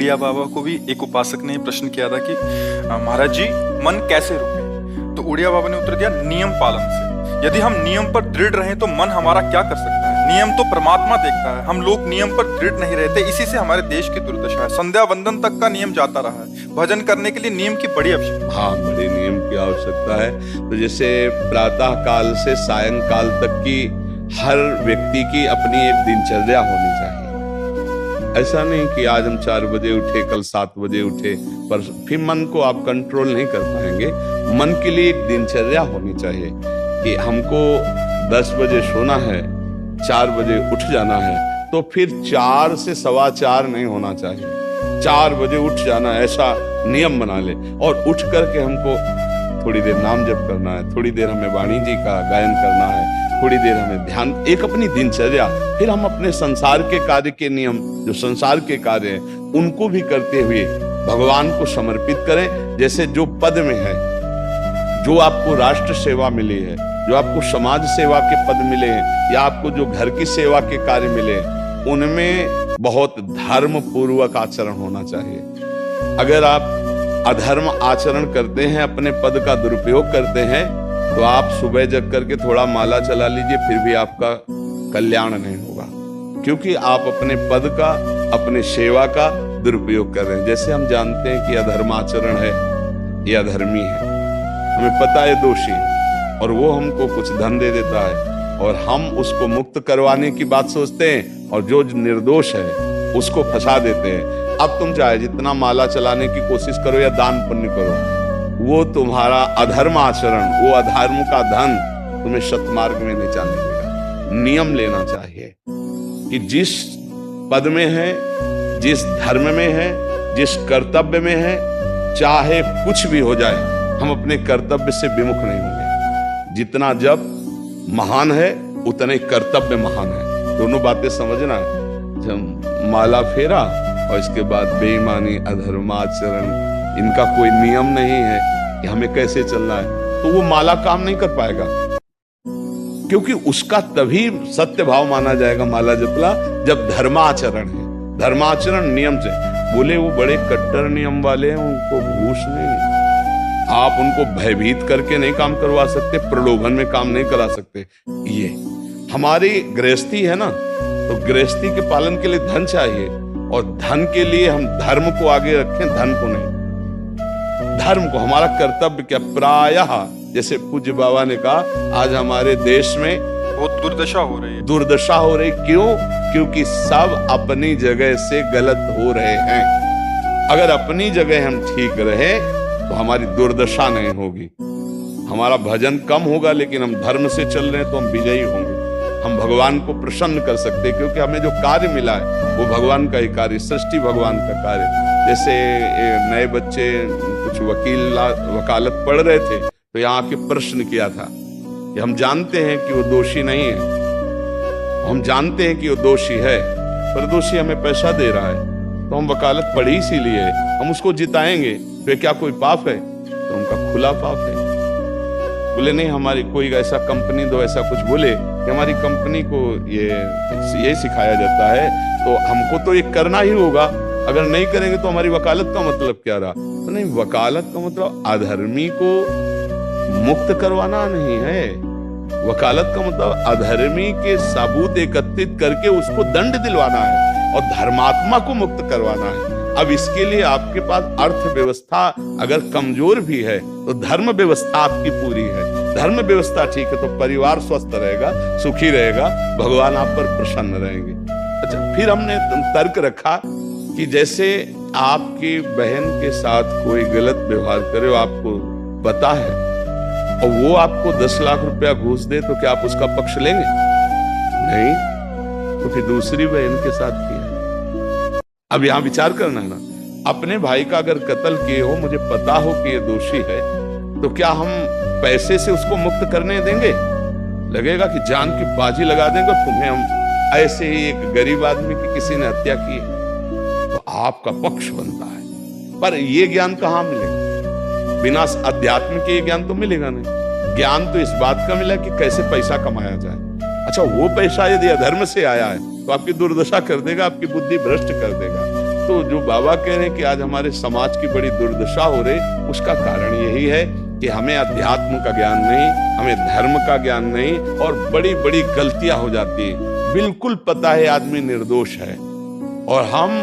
उड़िया बाबा को भी एक उपासक ने प्रश्न किया था कि महाराज जी मन कैसे रुके। तो उड़िया बाबा ने उत्तर दिया, नियम पालन से। यदि हम नियम पर दृढ़ रहें तो मन हमारा क्या कर सकता है। नियम तो परमात्मा देखता है, हम लोग नियम पर दृढ़ नहीं रहते, इसी से हमारे देश की दुर्दशा है। संध्या वंदन तक का नियम जाता रहा है, भजन करने के लिए नियम की बड़ी आवश्यकता। हाँ, बड़े नियम की आवश्यकता है। तो जैसे प्रातः काल से सायंकाल तक की हर व्यक्ति की अपनी एक दिनचर्या होनी चाहिए। ऐसा नहीं कि आज हम 4 बजे उठे, कल 7 बजे उठे, पर फिर मन को आप कंट्रोल नहीं कर पाएंगे। मन के लिए एक दिनचर्या होनी चाहिए कि हमको 10 बजे सोना है, 4 बजे उठ जाना है, तो फिर 4 से 4:15 नहीं होना चाहिए, 4 बजे उठ जाना, ऐसा नियम बना ले। और उठ करके हमको थोड़ी देर नाम जप करना है, थोड़ी देर हमें वाणी जी का गायन करना है, थोड़ी देर हमें ध्यान, एक अपनी दिनचर्या। फिर हम अपने संसार के कार्य के नियम, जो संसार के कार्य हैं, उनको भी करते हुए भगवान को समर्पित करें। जैसे जो पद में है, जो आपको राष्ट्र सेवा मिली है, जो आपको समाज सेवा के पद मिले हैं, या आपको जो घर की सेवा के कार्य मिले हैं, उनमें बहुत धर्म पूर्वक आचरण होना चाहिए। अगर आप अधर्म आचरण करते हैं, अपने पद का दुरुपयोग करते हैं, तो आप सुबह जग करके थोड़ा माला चला लीजिए, फिर भी आपका कल्याण नहीं होगा, क्योंकि आप अपने पद का, अपने सेवा का दुरुपयोग कर रहे हैं। जैसे हम जानते हैं कि अधर्माचरण है, ये अधर्मी है, हमें पता है दोषी है, और वो हमको कुछ धन दे देता है, और हम उसको मुक्त करवाने की बात सोचते हैं, और जो निर्दोष है उसको फंसा देते हैं। अब तुम चाहे जितना माला चलाने की कोशिश करो या दान पुण्य करो, वो तुम्हारा अधर्म आचरण, वो अधर्म का धन तुम्हें शतमार्ग में नहीं जाने देगा। नियम लेना चाहिए कि जिस पद में है, जिस धर्म में है, जिस कर्तव्य में है, चाहे कुछ भी हो जाए, हम अपने कर्तव्य से विमुख नहीं होंगे। जितना जप महान है, उतने कर्तव्य महान है। दोनों बातें समझना है। जब माला फेरा और इसके बाद बेईमानी, अधर्माचरण, इनका कोई नियम नहीं है कि हमें कैसे चलना है, तो वो माला काम नहीं कर पाएगा, क्योंकि उसका तभी सत्य भाव माना जाएगा माला जपला जब धर्माचरण है। धर्माचरण नियम से। बोले वो बड़े कट्टर नियम वाले हैं, उनको घूस नहीं, आप उनको भयभीत करके नहीं काम करवा सकते, प्रलोभन में काम नहीं करा सकते। ये हमारी गृहस्थी है ना, तो गृहस्थी के पालन के लिए धन चाहिए, और धन के लिए हम धर्म को आगे रखें, धन को नहीं। धर्म को, हमारा कर्तव्य क्या, प्रायः जैसे पूज्य बाबा ने कहा, आज हमारे देश में बहुत दुर्दशा हो रही है। दुर्दशा हो रही, क्यों? क्योंकि सब अपनी जगह से गलत हो रहे हैं। अगर अपनी जगह हम ठीक रहे तो हमारी दुर्दशा नहीं होगी। हमारा भजन कम होगा, लेकिन हम धर्म से चल रहे हैं तो हम विजयी होंगे। हम भगवान को प्रसन्न कर सकते हैं, क्योंकि हमें जो कार्य मिला है वो भगवान का ही कार्य, सृष्टि भगवान का कार्य। जैसे नए बच्चे कुछ वकालत पढ़ रहे थे, तो यहाँ के प्रश्न किया था कि हम जानते हैं कि वो दोषी नहीं है, हम जानते हैं कि वो दोषी है, पर दोषी हमें पैसा दे रहा है, तो हम वकालत पढ़ी इसीलिए, हम उसको जिताएंगे, फिर क्या कोई पाप है? तो उनका खुला पाप है। बोले नहीं, हमारी कोई ऐसा कंपनी दो, ऐसा कुछ बोले कि हमारी कंपनी को ये सिखाया जाता है, तो हमको तो ये करना ही होगा, अगर नहीं करेंगे तो हमारी वकालत का मतलब क्या रहा? तो नहीं, वकालत का मतलब अधर्मी को मुक्त करवाना नहीं है। वकालत का मतलब अधर्मी के सबूत एकत्रित करके उसको दंड दिलवाना है, और धर्मात्मा को मुक्त करवाना है। अब इसके लिए आपके पास अर्थव्यवस्था अगर कमजोर भी है, तो धर्म व्यवस्था आपकी पूरी है। धर्म व्यवस्था ठीक है तो परिवार स्वस्थ रहेगा, सुखी रहेगा, भगवान आप पर प्रसन्न रहेंगे। अच्छा, फिर हमने तर्क रखा कि जैसे आपकी बहन के साथ कोई गलत व्यवहार करे, आपको पता है, और वो आपको 10 लाख रुपया घूस दे, तो क्या आप उसका पक्ष लेंगे? नहीं, तो फिर दूसरी बहन के साथ किया। अब यहां विचार करना है ना, अपने भाई का अगर कत्ल किए हो, मुझे पता हो कि ये दोषी है, तो क्या हम पैसे से उसको मुक्त करने देंगे? लगेगा कि जान की बाजी लगा देंगे तुम्हें हम। ऐसे ही एक गरीब आदमी की किसी ने हत्या की, तो आपका पक्ष बनता है, पर ये ज्ञान कहाँ मिलेगा? बिना अध्यात्म के ये ज्ञान तो मिलेगा नहीं। ज्ञान तो इस बात का मिला कि कैसे पैसा कमाया जाए। अच्छा, वो पैसा यदि अधर्म से आया है तो आपकी दुर्दशा कर देगा, आपकी बुद्धि भ्रष्ट कर देगा। तो जो बाबा कह रहे हैं कि आज हमारे समाज की बड़ी दुर्दशा हो रही, उसका कारण यही है कि हमें अध्यात्म का ज्ञान नहीं, हमें धर्म का ज्ञान नहीं, और बड़ी बड़ी गलतियां हो जाती है। बिल्कुल पता है आदमी निर्दोष है और हम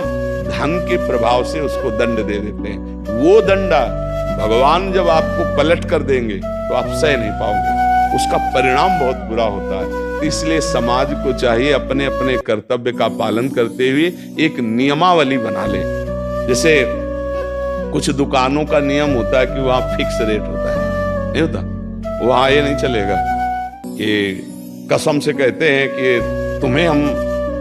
धन के प्रभाव से उसको दंड दे देते हैं। वो दंडा भगवान जब आपको पलट कर देंगे तो आप सह नहीं पाओगे, उसका परिणाम बहुत बुरा होता है। इसलिए समाज को चाहिए अपने अपने कर्तव्य का पालन करते हुए एक नियमावली बना ले। जैसे कुछ दुकानों का नियम होता है कि वहां फिक्स रेट होता है, नहीं होता, वहां ये नहीं चलेगा कि कसम से कहते हैं कि तुम्हें हम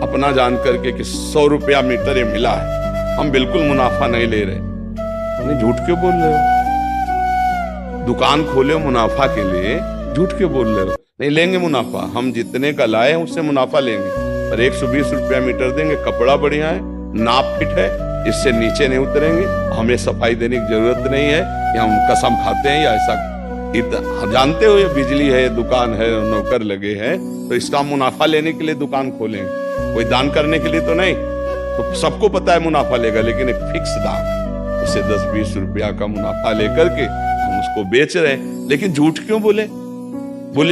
अपना जान करके कि 100 रुपया मीटर ये मिला है, हम बिल्कुल मुनाफा नहीं ले रहे। नहीं, झूठ क्यों बोल रहे हो? दुकान खोले हो मुनाफा के लिए, झूठ क्यों बोल रहे हो? नहीं लेंगे मुनाफा, हम जितने का लाए हैं उससे मुनाफा लेंगे, पर 120 रुपया मीटर देंगे। कपड़ा बढ़िया है, नाप फिट है, इससे नीचे नहीं उतरेंगे, हमें सफाई देने की जरूरत नहीं है कि हम कसम खाते हैं या ऐसा। जानते हो ये बिजली है, दुकान है, नौकर लगे हैं, तो इसका मुनाफा लेने के लिए दुकान खोले, कोई दान करने के लिए तो नहीं। तो सबको पता है मुनाफा लेगा, लेकिन एक फिक्स दाम, उससे 10-20 रुपया का मुनाफा लेकर के हम उसको बेच रहे हैं। लेकिन झूठ क्यों बोले?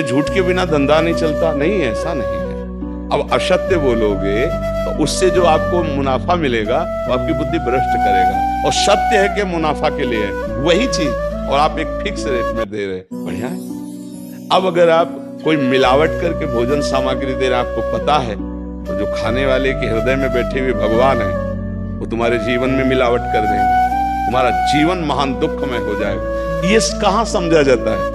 झूठ के बिना धंधा नहीं चलता? नहीं, ऐसा नहीं है। अब असत्य बोलोगे तो उससे जो आपको मुनाफा मिलेगा वो आपकी बुद्धि भ्रष्ट करेगा, और सत्य है कि मुनाफा के लिए है वही चीज, और आप एक फिक्स रेट में दे रहे, बढ़िया है। अब अगर आप कोई मिलावट करके भोजन सामग्री दे रहे, आपको पता है, तो जो खाने वाले के हृदय में बैठे हुए भगवान है वो तुम्हारे जीवन में मिलावट कर देंगे, तुम्हारा जीवन महान दुखमय हो जाएगा। ये कहां समझा जाता है?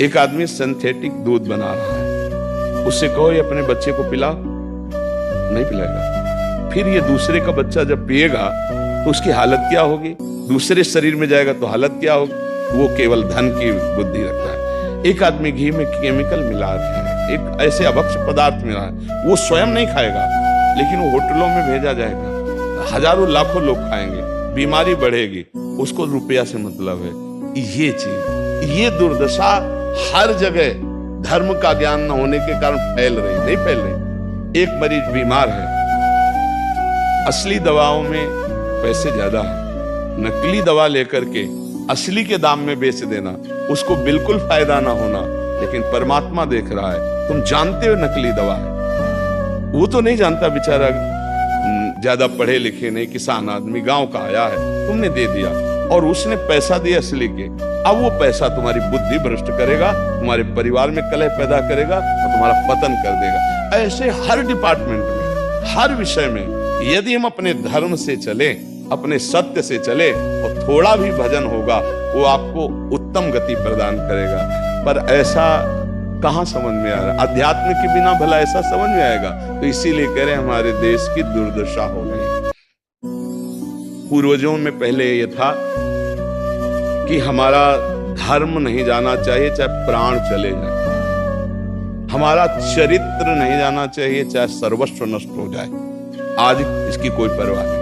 एक आदमी सिंथेटिक दूध बना रहा है, उससे कहो ये अपने बच्चे को पिला, नहीं पिलाएगा। फिर ये दूसरे का बच्चा जब पिएगा तो उसकी हालत क्या होगी? दूसरे शरीर में जाएगा तो हालत क्या होगी? वो केवल धन की बुद्धि रखता है। एक आदमी घी में केमिकल मिला रहा है, एक ऐसे अभक्ष्य पदार्थ मिला है, वो स्वयं नहीं खाएगा, लेकिन वो होटलों में भेजा जाएगा, हजारों लाखों लोग खाएंगे, बीमारी बढ़ेगी, उसको रुपया से मतलब है। ये चीज, ये दुर्दशा हर जगह धर्म का ज्ञान न होने के कारण फैल रही, नहीं फैल रही। एक मरीज बीमार है, असली दवाओं में पैसे ज्यादा है, नकली दवा लेकर के असली के दाम में बेच देना, उसको बिल्कुल फायदा ना होना, लेकिन परमात्मा देख रहा है। तुम जानते हो नकली दवा है, वो तो नहीं जानता बेचारा, ज्यादा पढ़े लिखे नहीं, किसान आदमी गांव का आया है, तुमने दे दिया और उसने पैसा दिया असली के। अब वो पैसा तुम्हारी बुद्धि भ्रष्ट करेगा, तुम्हारे परिवार में कलह पैदा करेगा और तुम्हारा पतन कर देगा। ऐसे हर डिपार्टमेंट में, हर विषय में यदि हम अपने धर्म से चले, अपने सत्य से चले, और थोड़ा भी भजन होगा वो आपको उत्तम गति प्रदान करेगा। पर ऐसा कहां समझ में आ रहा? अध्यात्म के बिना भला ऐसा समझ में आएगा? तो इसीलिए कह रहे हैं हमारे देश की दुर्दशा हो गई। पूर्वजों में पहले ये था कि हमारा धर्म नहीं जाना चाहिए चाहे प्राण चले जाए, हमारा चरित्र नहीं जाना चाहिए चाहे सर्वस्व नष्ट हो जाए। आज इसकी कोई परवाह नहीं।